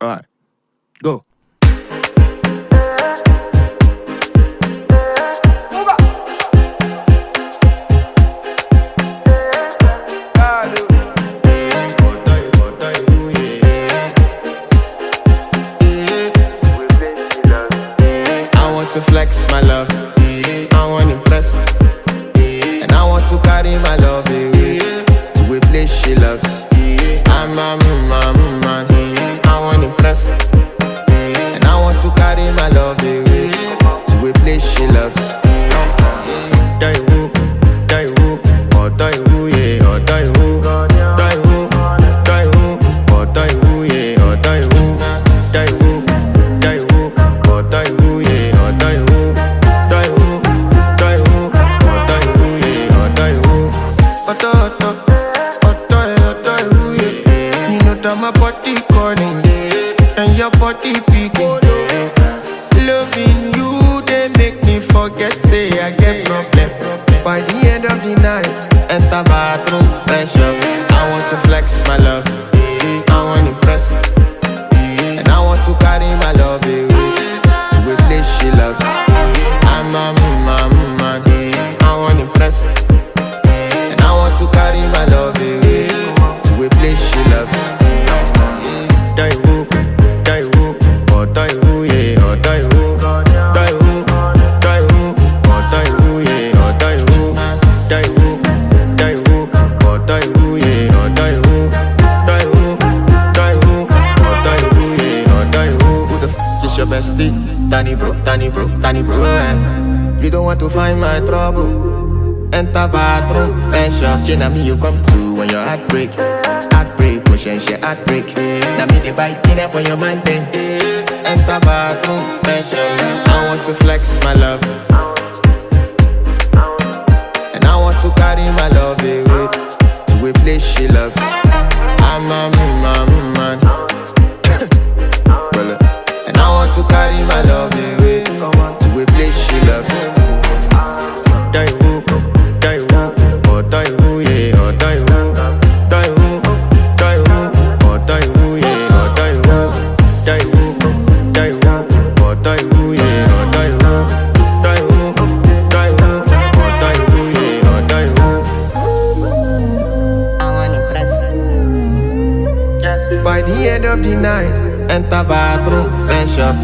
Alright, go. To flex my love, I want impress, and I want to carry my love away to a place she loves. I'm a man, I want impress, and I want to carry my love away to a place she loves. Die woo, or die woo, yeah, or die woo, die woo, or die woo, yeah, or die woo, die woo, or die woo, yeah. My body calling, and your body picking. Loving you, they make me forget, say I get problem. By the end of the night, enter bathroom, fresh up. I want to flex my love, I want to impress, and I want to carry my love away to a place she loves. I'm a man, I want to impress, and I want to carry my love away to a place she loves. Die woo, or die woo, yeah, or die woo, die woo, or die woo, yeah, or die woo, die woo, or die woo, yeah, or die woo, or die woo, yeah, or die woo. Who the f is your bestie? Danny bro, You don't want to find my trouble. Enter bathroom, fresh up. She me you come to when your heart break. She heartbreak. Now me the bite dinner for your man then. Enter bathroom, fresh up. I want to flex my love, and I want to carry my love away to a place she loves. I'm a man, and I want to carry my love away to a place she loves. Die woo, or die woo, yeah, or die woo, die woo. By the end of the night, enter bathroom, fresh up.